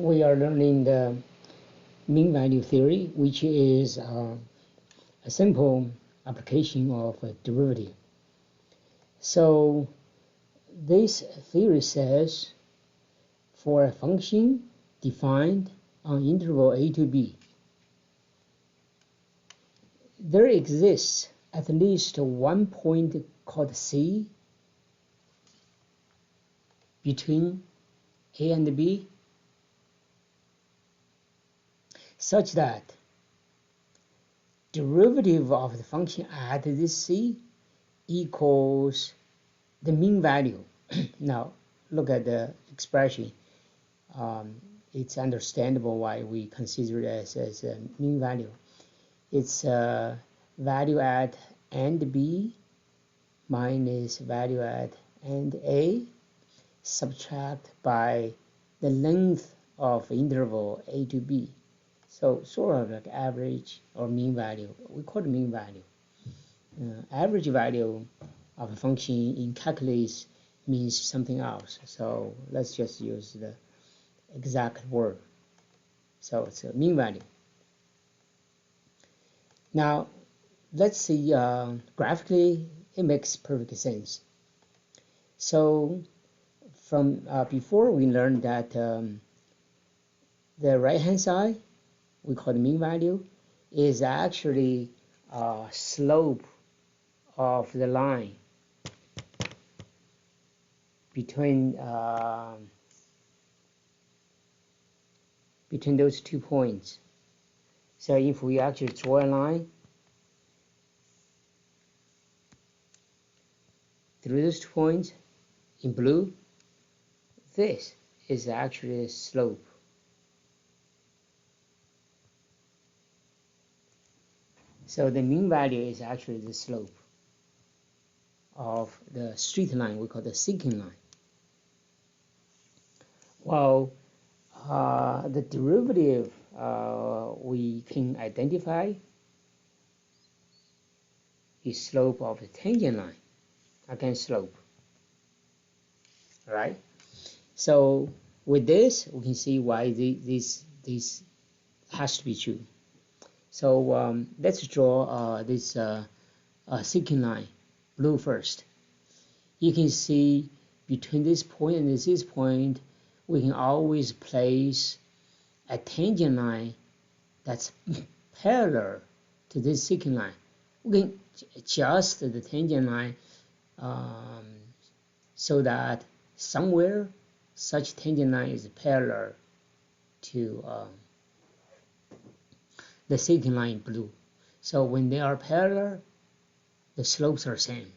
we are learning the mean value theory, which is a simple application of a derivative. So this theory says for a function defined on interval a to b, there exists at least one point called C between a and b, such that derivative of the function at this C equals the mean value. Now look at the expression. It's understandable why we consider it as a mean value. It's value at end b minus value at end a subtract by the length of interval a to b. So sort of like average or mean value. We call it mean value. Average value of a function in calculus means something else. So let's just use the exact word. So it's a mean value. Now let's see, graphically it makes perfect sense. So from before we learned that the right hand side, we call the mean value, is actually slope of the line between those 2 points. So if we actually draw a line through those 2 points in blue, this is actually a slope. So the mean value is actually the slope of the straight line we call the secant line. Well, the derivative we can identify is slope of the tangent line, again slope, right? So with this we can see why this has to be true. So let's draw this secant line, blue first. You can see between this point and this point, we can always place a tangent line that's parallel to this secant line. We can adjust the tangent line so that somewhere such tangent line is parallel to the secant line in blue. So when they are parallel, the slopes are same.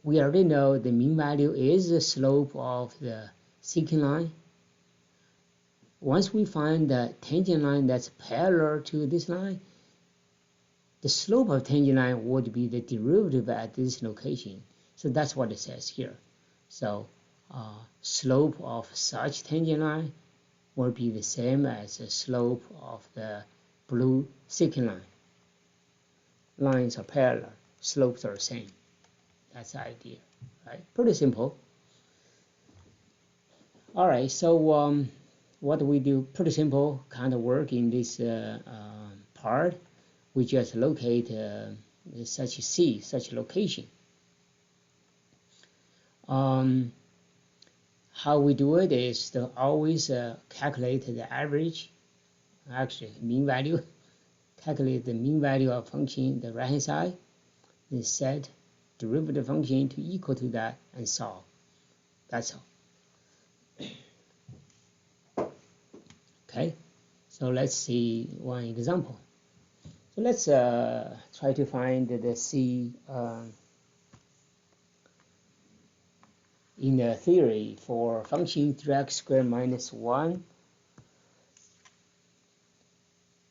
We already know the mean value is the slope of the secant line. Once we find the tangent line that's parallel to this line, the slope of tangent line would be the derivative at this location. So that's what it says here. So slope of such tangent line will be the same as the slope of the blue secant line. Lines are parallel, slopes are the same. That's the idea, right? Pretty simple. All right, so what do we do? Pretty simple kind of work in this part. We just locate such C, such location. How we do it is to always calculate the average, actually mean value, calculate the mean value of function the right hand side, then set derivative function to equal to that and solve. That's all. Okay, so let's see one example. So let's try to find the C in the theory for function 3x squared minus 1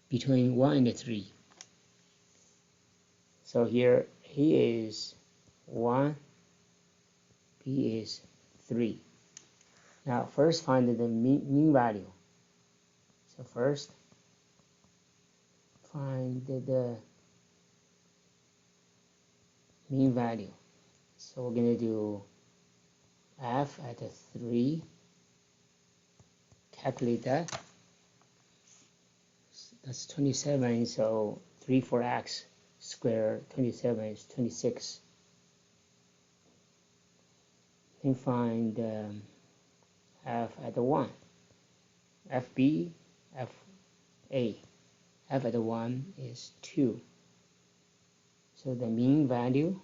between 1 and 3. So here A is 1, B is 3. Now first find the mean value. So first find the mean value. So we're going to do f at 3 calculate that. That's 27, so 3 for x squared, 27 is 26. Then find f at 1, fb, fa. F at 1 is 2. So the mean value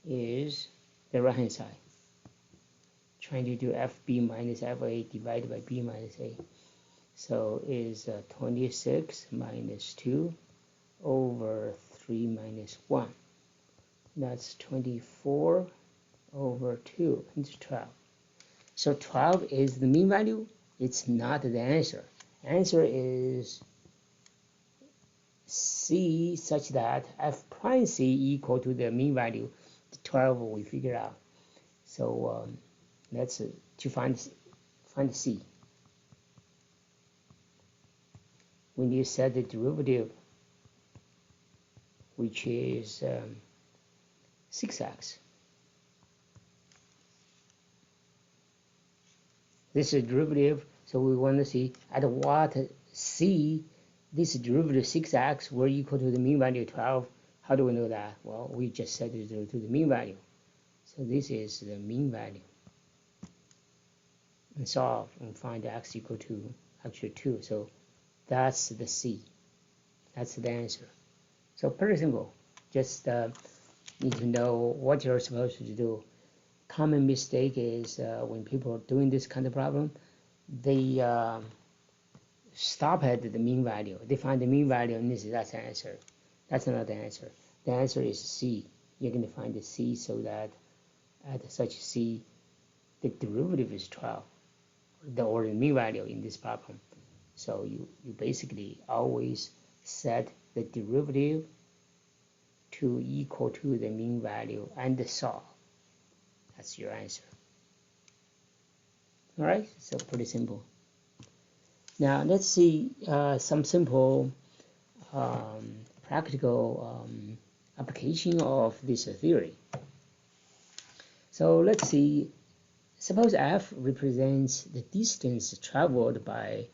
is the right hand side. Trying to do fb minus fa divided by b minus a. So is 26 minus 2 over 3 minus 1. That's 24 over 2, it's 12. So 12 is the mean value. It's not the answer. Answer is C such that f prime c equal to the mean value. The 12 we figure out. So that's to find C. We need to set the derivative, which is 6x. This is derivative, so we want to see at what c this derivative 6x were equal to the mean value 12. How do we know that? Well, we just set it to the mean value. So this is the mean value. And solve and find x equal to actually 2. So that's the C. That's the answer. So pretty simple. Just need to know what you're supposed to do. Common mistake is when people are doing this kind of problem, they stop at the mean value. They find the mean value and that's the answer. That's not the answer. The answer is C. You're going to find the C so that at such C, the derivative is 12, or the mean value in this problem. So you basically always set the derivative to equal to the mean value and solve. That's your answer. All right, so pretty simple. Now let's see some simple practical application of this theory. So let's see, suppose f represents the distance traveled by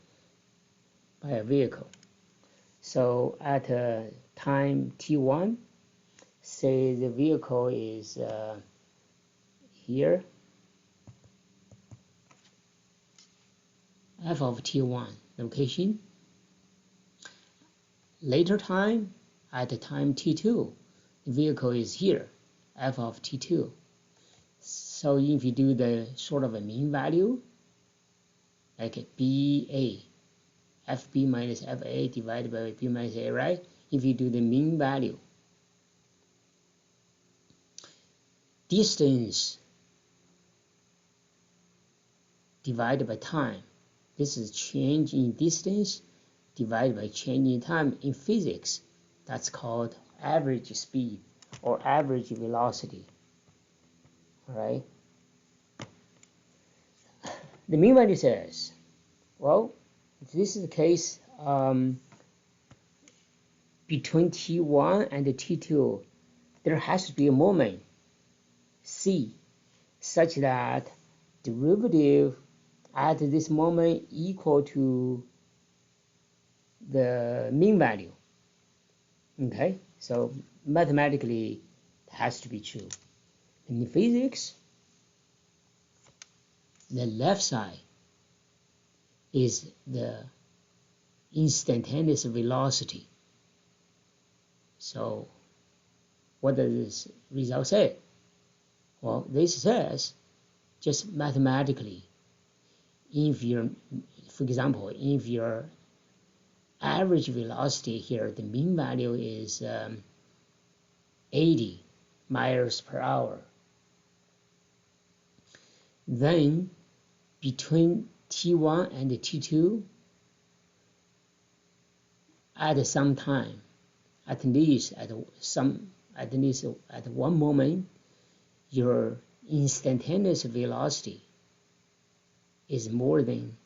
a vehicle. So at time t1, say the vehicle is here, f of t1 location. Later time, at the time t2, the vehicle is here, f of t2. So if you do the sort of a mean value, like BA, FB minus FA divided by B minus A, right? If you do the mean value, distance divided by time. This is change in distance divided by change in time. In physics, that's called average speed or average velocity. All right. The mean value says, well, if this is the case, between t1 and t2, there has to be a moment c such that derivative at this moment equal to the mean value. Okay, so mathematically it has to be true. In physics, the left side is the instantaneous velocity. So what does this result say? Well, this says just mathematically, if your, for example, if your average velocity here, the mean value is 80 miles per hour, then between t1 and t2, at some time, at least at one moment, your instantaneous velocity is more than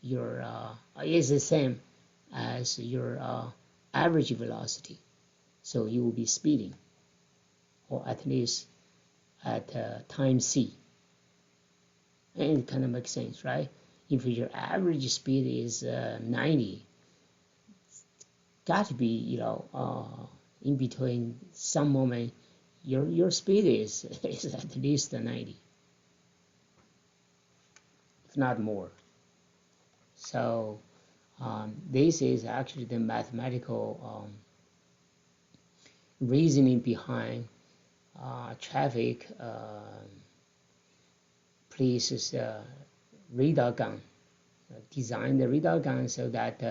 your is the same as your average velocity. So you will be speeding, or at least at time c. And it kind of makes sense, right? if your average speed is 90, got to be, in between some moment, your speed is at least 90, if not more. So this is actually the mathematical reasoning behind traffic police's radar gun. Design the radar gun so that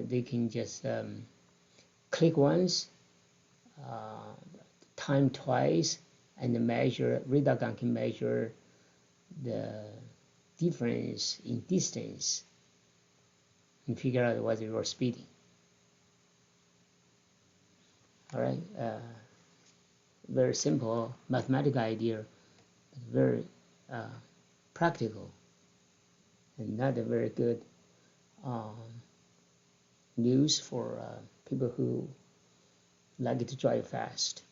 they can just click once, time twice, and measure. Radar gun can measure the difference in distance and figure out whether you're speeding. All right, very simple mathematical idea, but very practical, and not a very good news for people who like to drive fast.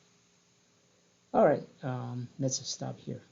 All right, let's stop here.